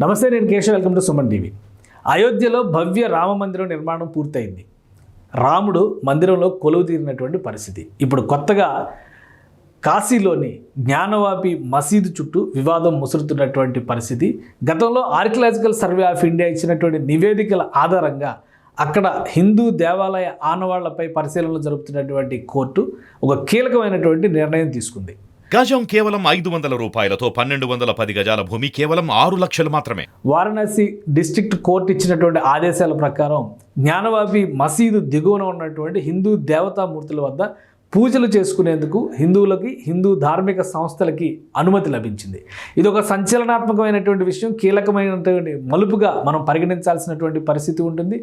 నమస్తే, నేను Keshav. Welcome to Suman TV. అయోధ్యలో భవ్య రామ మందిరం నిర్మాణం పూర్తయింది. రాముడు మందిరంలో కొలువు తీరినటువంటి పరిస్థితి. ఇప్పుడు కొత్తగా కాశీలోని జ్ఞానవాపి మసీదు చుట్టూ వివాదం ముసురుతున్నటువంటి పరిస్థితి. గతంలో ఆర్కియలాజికల్ సర్వే ఆఫ్ ఇండియా ఇచ్చినటువంటి నివేదికల ఆధారంగా అక్కడ హిందూ దేవాలయ ఆనవాళ్లపై పరిశీలనలు జరుపుతున్నటువంటి కోర్టు ఒక కీలకమైనటువంటి నిర్ణయం తీసుకుంది. గజం కేవలం 500 రూపాయలతో 1210 గజాల భూమి కేవలం 6 లక్షలు మాత్రమే. వారణాసి డిస్ట్రిక్ట్ కోర్టు ఇచ్చినటువంటి ఆదేశాల ప్రకారం జ్ఞానవాపి మసీదు దిగువన ఉన్నటువంటి హిందూ దేవతామూర్తుల వద్ద పూజలు చేసుకునేందుకు హిందువులకి, హిందూ ధార్మిక సంస్థలకి అనుమతి లభించింది. ఇది ఒక సంచలనాత్మకమైనటువంటి విషయం, కీలకమైనటువంటి మలుపుగా మనం పరిగణించాల్సినటువంటి పరిస్థితి ఉంటుంది.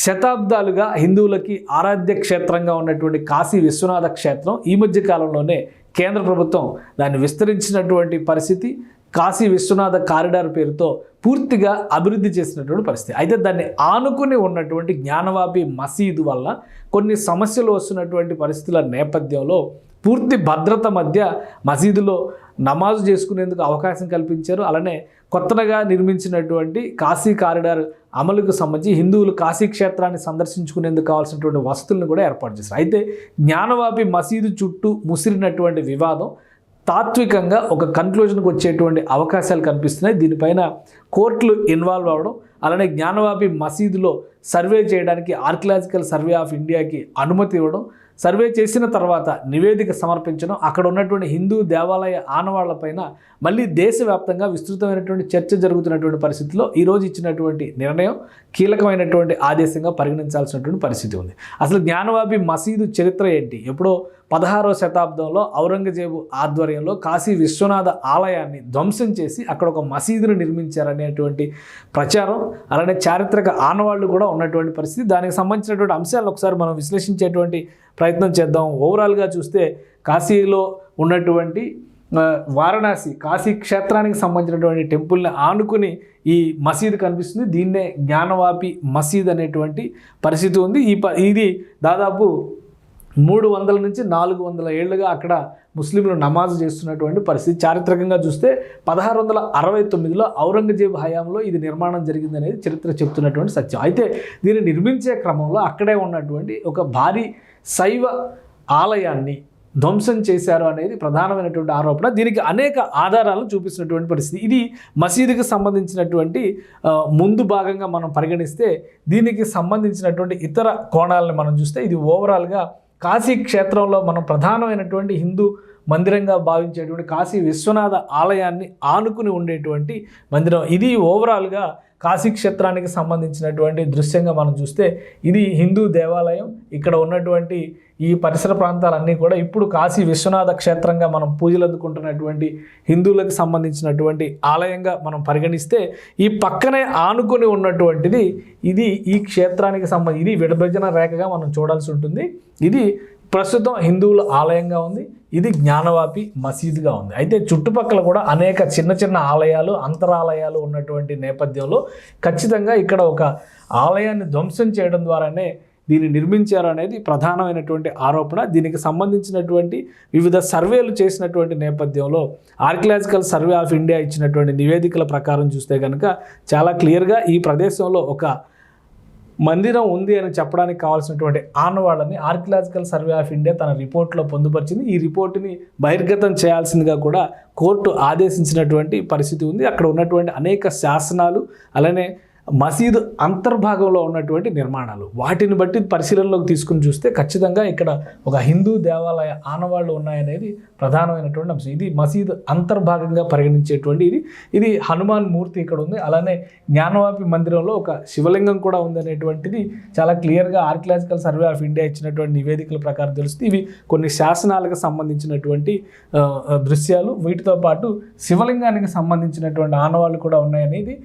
శతాబ్దాలుగా హిందువులకి ఆరాధ్య క్షేత్రంగా ఉన్నటువంటి కాశీ విశ్వనాథ క్షేత్రం ఈ మధ్య కాలంలోనే కేంద్ర ప్రభుత్వం దాన్ని విస్తరించినటువంటి పరిస్థితి. కాశీ విశ్వనాథ కారిడార్ పేరుతో పూర్తిగా అభివృద్ధి చేసినటువంటి పరిస్థితి. అయితే దాన్ని ఆనుకుని ఉన్నటువంటి జ్ఞానవాపి మసీదు వల్ల కొన్ని సమస్యలు వస్తున్నటువంటి పరిస్థితుల నేపథ్యంలో పూర్తి భద్రత మధ్య మసీదులో నమాజు చేసుకునేందుకు అవకాశం కల్పించారు. అలానే కొత్తగా నిర్మించినటువంటి కాశీ కారిడార్ అమలుకు సంబంధించి హిందువులు కాశీ క్షేత్రాన్ని సందర్శించుకునేందుకు కావాల్సినటువంటి వసతులను కూడా ఏర్పాటు చేశారు. అయితే జ్ఞానవాపి మసీదు చుట్టూ ముసిరినటువంటి వివాదం తాత్వికంగా ఒక కన్క్లూజన్కి వచ్చేటువంటి అవకాశాలు కనిపిస్తున్నాయి. దీనిపైన కోర్టులు ఇన్వాల్వ్ అవ్వడం, అలానే జ్ఞానవాపి మసీదులో సర్వే చేయడానికి ఆర్కియలాజికల్ సర్వే ఆఫ్ ఇండియాకి అనుమతి ఇవ్వడం, సర్వే చేసిన తర్వాత నివేదిక సమర్పించడం, అక్కడ ఉన్నటువంటి హిందూ దేవాలయ ఆనవాళ్లపైన మళ్ళీ దేశవ్యాప్తంగా విస్తృతమైనటువంటి చర్చ జరుగుతున్నటువంటి పరిస్థితిలో ఈరోజు ఇచ్చినటువంటి నిర్ణయం కీలకమైనటువంటి ఆదేశంగా పరిగణించాల్సినటువంటి పరిస్థితి ఉంది. అసలు జ్ఞానవాపి మసీదు చరిత్ర ఏంటి? ఎప్పుడో 16వ శతాబ్దంలో ఔరంగజేబు ఆధ్వర్యంలో కాశీ విశ్వనాథ ఆలయాన్ని ధ్వంసం చేసి అక్కడ ఒక మసీదును నిర్మించారనేటువంటి ప్రచారం, అలానే చారిత్రక ఆనవాళ్లు కూడా ఉన్నటువంటి పరిస్థితి. దానికి సంబంధించినటువంటి అంశాలను ఒకసారి మనం విశ్లేషించేటువంటి ప్రయత్నం చేద్దాం. ఓవరాల్గా చూస్తే కాశీలో ఉన్నటువంటి వారణాసి కాశీ క్షేత్రానికి సంబంధించినటువంటి టెంపుల్ని ఆనుకుని ఈ మసీదు కనిపిస్తుంది. దీన్నే జ్ఞానవాపి మసీద్ అనేటువంటి పరిస్థితి ఉంది. ఇది దాదాపు 300 నుంచి 400 ఏళ్లుగా అక్కడ ముస్లింలు నమాజ్ చేస్తున్నటువంటి పరిస్థితి. చారిత్రకంగా చూస్తే 1669లో ఔరంగజేబు హయాంలో ఇది నిర్మాణం జరిగిందనేది చరిత్ర చెప్తున్నటువంటి సత్యం. అయితే దీన్ని నిర్మించే క్రమంలో అక్కడే ఉన్నటువంటి ఒక భారీ శైవ ఆలయాన్ని ధ్వంసం చేశారు అనేది ప్రధానమైనటువంటి ఆరోపణ. దీనికి అనేక ఆధారాలను చూపిస్తున్నటువంటి పరిస్థితి. ఇది మసీదుకి సంబంధించినటువంటి ముందు భాగంగా మనం పరిగణిస్తే దీనికి సంబంధించినటువంటి ఇతర కోణాలను మనం చూస్తే ఇది ఓవరాల్గా కాశీ క్షేత్రంలో మనం ప్రధానమైనటువంటి హిందూ మందిరంగా భావించేటువంటి కాశీ విశ్వనాథ ఆలయాన్ని ఆనుకుని ఉండేటువంటి మందిరం. ఇది ఓవరాల్గా కాశీ క్షేత్రానికి సంబంధించినటువంటి దృశ్యంగా మనం చూస్తే ఇది హిందూ దేవాలయం. ఇక్కడ ఉన్నటువంటి ఈ పరిసర ప్రాంతాలన్నీ కూడా ఇప్పుడు కాశీ విశ్వనాథ క్షేత్రంగా మనం పూజలు అందుకుంటున్నటువంటి హిందువులకు సంబంధించినటువంటి ఆలయంగా మనం పరిగణిస్తే ఈ పక్కనే ఆనుకొని ఉన్నటువంటిది ఇది ఈ క్షేత్రానికి ఇది విభజన రేఖగా మనం చూడాల్సి ఉంటుంది. ఇది ప్రస్తుతం హిందువుల ఆలయంగా ఉంది, ఇది జ్ఞానవాపి మసీదుగా ఉంది. అయితే చుట్టుపక్కల కూడా అనేక చిన్న చిన్న ఆలయాలు, అంతరాలయాలు ఉన్నటువంటి నేపథ్యంలో ఖచ్చితంగా ఇక్కడ ఒక ఆలయాన్ని ధ్వంసం చేయడం ద్వారానే దీన్ని నిర్మించారు అనేది ప్రధానమైనటువంటి ఆరోపణ. దీనికి సంబంధించినటువంటి వివిధ సర్వేలు చేసినటువంటి నేపథ్యంలో ఆర్కియలాజికల్ సర్వే ఆఫ్ ఇండియా ఇచ్చినటువంటి నివేదికల ప్రకారం చూస్తే కనుక చాలా క్లియర్గా ఈ ప్రదేశంలో ఒక మందిరం ఉంది అని చెప్పడానికి కావాల్సినటువంటి ఆనవాళ్ళని ఆర్కియలాజికల్ సర్వే ఆఫ్ ఇండియా తన రిపోర్ట్లో పొందుపరిచింది. ఈ రిపోర్టుని బహిర్గతం చేయాల్సిందిగా కూడా కోర్టు ఆదేశించినటువంటి పరిస్థితి ఉంది. అక్కడ ఉన్నటువంటి అనేక శాసనాలు, అలానే మసీదు అంతర్భాగంలో ఉన్నటువంటి నిర్మాణాలు, వాటిని బట్టి పరిశీలనలోకి తీసుకుని చూస్తే ఖచ్చితంగా ఇక్కడ ఒక హిందూ దేవాలయ ఆనవాళ్ళు ఉన్నాయనేది ప్రధానమైనటువంటి అంశం. ఇది మసీదు అంతర్భాగంగా పరిగణించేటువంటి ఇది హనుమాన్ మూర్తి ఇక్కడ ఉంది. అలానే జ్ఞానవాపి మందిరంలో ఒక శివలింగం కూడా ఉంది అనేటువంటిది చాలా క్లియర్గా ఆర్కియలాజికల్ సర్వే ఆఫ్ ఇండియా ఇచ్చినటువంటి నివేదికల ప్రకారం తెలుస్తుంది. ఇవి కొన్ని శాసనాలకు సంబంధించినటువంటి దృశ్యాలు, వీటితో పాటు శివలింగానికి సంబంధించినటువంటి ఆనవాళ్ళు కూడా ఉన్నాయనేది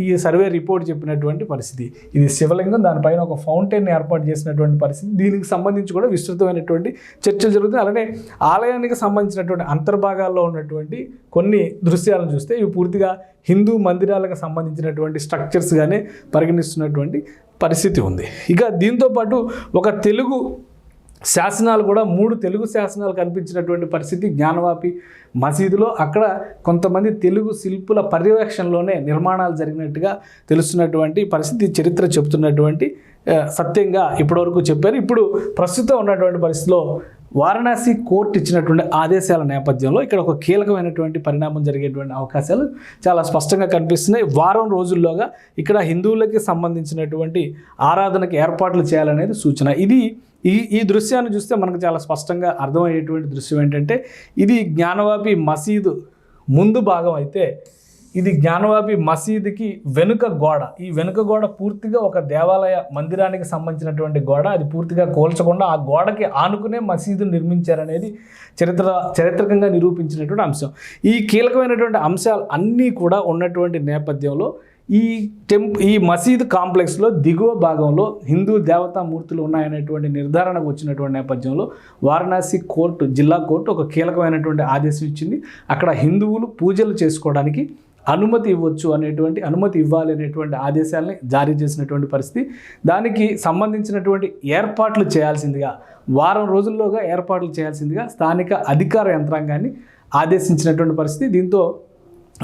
ఈ సర్వే రిపోర్ట్ చెప్పినటువంటి పరిస్థితి. ఇది శివలింగం, దానిపైన ఒక ఫౌంటైన్ ఏర్పాటు చేసినటువంటి పరిస్థితి. దీనికి సంబంధించి కూడా విస్తృతమైనటువంటి చర్చలు జరుగుతుంది. అలానే ఆలయానికి సంబంధించినటువంటి అంతర్భాగాల్లో ఉన్నటువంటి కొన్ని దృశ్యాలను చూస్తే ఇవి పూర్తిగా హిందూ మందిరాలకు సంబంధించినటువంటి స్ట్రక్చర్స్గానే పరిగణిస్తున్నటువంటి పరిస్థితి ఉంది. ఇక దీంతోపాటు ఒక తెలుగు శాసనాలు కూడా 3 తెలుగు శాసనాలు కనిపించినటువంటి పరిస్థితి జ్ఞానవాపి మసీదులో. అక్కడ కొంతమంది తెలుగు శిల్పుల పర్యవేక్షణలోనే నిర్మాణాలు జరిగినట్టుగా తెలుస్తున్నటువంటి పరిస్థితి చరిత్ర చెబుతున్నటువంటి సత్యంగా ఇప్పటివరకు చెప్పారు. ఇప్పుడు ప్రస్తుతం ఉన్నటువంటి పరిస్థితిలో వారణాసి కోర్టు ఇచ్చినటువంటి ఆదేశాల నేపథ్యంలో ఇక్కడ ఒక కీలకమైనటువంటి పరిణామం జరిగేటువంటి అవకాశాలు చాలా స్పష్టంగా కనిపిస్తున్నాయి. వారం రోజుల్లోగా ఇక్కడ హిందువులకి సంబంధించినటువంటి ఆరాధనకి ఏర్పాట్లు చేయాలనేది సూచన. ఈ దృశ్యాన్ని చూస్తే మనకు చాలా స్పష్టంగా అర్థమయ్యేటువంటి దృశ్యం ఏంటంటే, ఇది జ్ఞానవాపి మసీదు ముందు భాగం అయితే ఇది జ్ఞానవాపి మసీదుకి వెనుక గోడ. ఈ వెనుక గోడ పూర్తిగా ఒక దేవాలయ మందిరానికి సంబంధించినటువంటి గోడ. అది పూర్తిగా కోల్చకుండా ఆ గోడకి ఆనుకునే మసీదు నిర్మించారనేది చారిత్రకంగా నిరూపించినటువంటి అంశం. ఈ కీలకమైనటువంటి అంశాలు అన్నీ కూడా ఉన్నటువంటి నేపథ్యంలో ఈ మసీదు కాంప్లెక్స్లో దిగువ భాగంలో హిందూ దేవతామూర్తులు ఉన్నాయనేటువంటి నిర్ధారణకు వచ్చినటువంటి నేపథ్యంలో వారణాసి కోర్టు, జిల్లా కోర్టు ఒక కీలకమైనటువంటి ఆదేశం ఇచ్చింది. అక్కడ హిందువులు పూజలు చేసుకోవడానికి అనుమతి ఇవ్వాలి అనేటువంటి ఆదేశాలని జారీ చేసినటువంటి పరిస్థితి. దానికి సంబంధించినటువంటి ఏర్పాట్లు చేయాల్సిందిగా, వారం రోజుల్లోగా ఏర్పాట్లు చేయాల్సిందిగా స్థానిక అధికార యంత్రాంగాన్ని ఆదేశించినటువంటి పరిస్థితి. దీంతో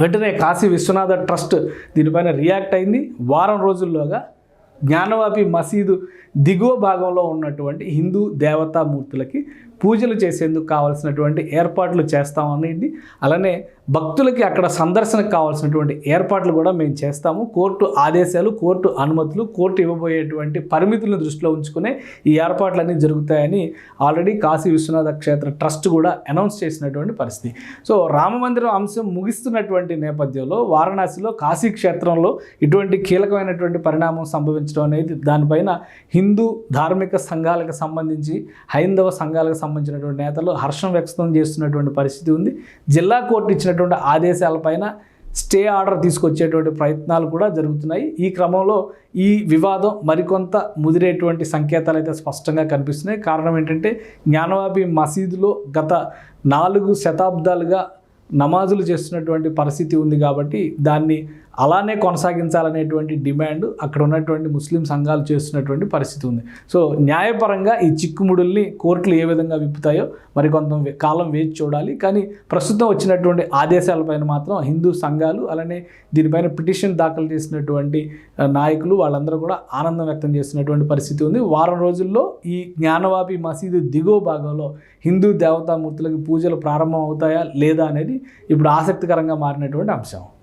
వెంటనే కాశీ విశ్వనాథ ట్రస్ట్ దీనిపైన రియాక్ట్ అయింది. వారం రోజుల్లోగా జ్ఞానవాపి మసీదు దిగువ భాగంలో ఉన్నటువంటి హిందూ దేవతామూర్తులకి పూజలు చేసేందుకు కావాల్సినటువంటి ఏర్పాట్లు చేస్తామనేది, అలానే భక్తులకి అక్కడ సందర్శనకు కావాల్సినటువంటి ఏర్పాట్లు కూడా మేము చేస్తాము. కోర్టు ఆదేశాలు, కోర్టు అనుమతులు, కోర్టు ఇవ్వబోయేటువంటి పరిమితులను దృష్టిలో ఉంచుకునే ఈ ఏర్పాట్లన్నీ జరుగుతాయని ఆల్రెడీ కాశీ విశ్వనాథ క్షేత్ర ట్రస్ట్ కూడా అనౌన్స్ చేసినటువంటి పరిస్థితి. సో రామమందిరం అంశం ముగిస్తున్నటువంటి నేపథ్యంలో వారణాసిలో కాశీ క్షేత్రంలో ఇటువంటి కీలకమైనటువంటి పరిణామం సంభవించడం అనేది, దానిపైన హిందూ ధార్మిక సంఘాలకు సంబంధించి, హైందవ సంఘాలకు సంబంధించినటువంటి నేతలు హర్షం వ్యక్తం చేస్తున్నటువంటి పరిస్థితి ఉంది. జిల్లా కోర్టు ఇచ్చినటువంటి ఆదేశాలపైన స్టే ఆర్డర్ తీసుకొచ్చేటువంటి ప్రయత్నాలు కూడా జరుగుతున్నాయి. ఈ క్రమంలో ఈ వివాదం మరికొంత ముదిరేటువంటి సంకేతాలు అయితే స్పష్టంగా కనిపిస్తున్నాయి. కారణం ఏంటంటే, జ్ఞానవాపి మసీదులో గత 4 శతాబ్దాలుగా నమాజులు చేస్తున్నటువంటి పరిస్థితి ఉంది కాబట్టి దాన్ని అలానే కొనసాగించాలనేటువంటి డిమాండ్ అక్కడ ఉన్నటువంటి ముస్లిం సంఘాలు చేస్తున్నటువంటి పరిస్థితి ఉంది. సో న్యాయపరంగా ఈ చిక్కుముడుల్ని కోర్టులు ఏ విధంగా విప్పుతాయో మరికొంత కాలం వేచి చూడాలి. కానీ ప్రస్తుతం వచ్చినటువంటి ఆదేశాలపైన మాత్రం హిందూ సంఘాలు, అలానే దీనిపైన పిటిషన్ దాఖలు చేసినటువంటి నాయకులు వాళ్ళందరూ కూడా ఆనందం వ్యక్తం చేస్తున్నటువంటి పరిస్థితి ఉంది. వారం రోజుల్లో ఈ జ్ఞానవాపి మసీదు దిగువ భాగంలో హిందూ దేవతామూర్తులకి పూజలు ప్రారంభం అవుతాయా లేదా అనేది ఇప్పుడు ఆసక్తికరంగా మారినటువంటి అంశం.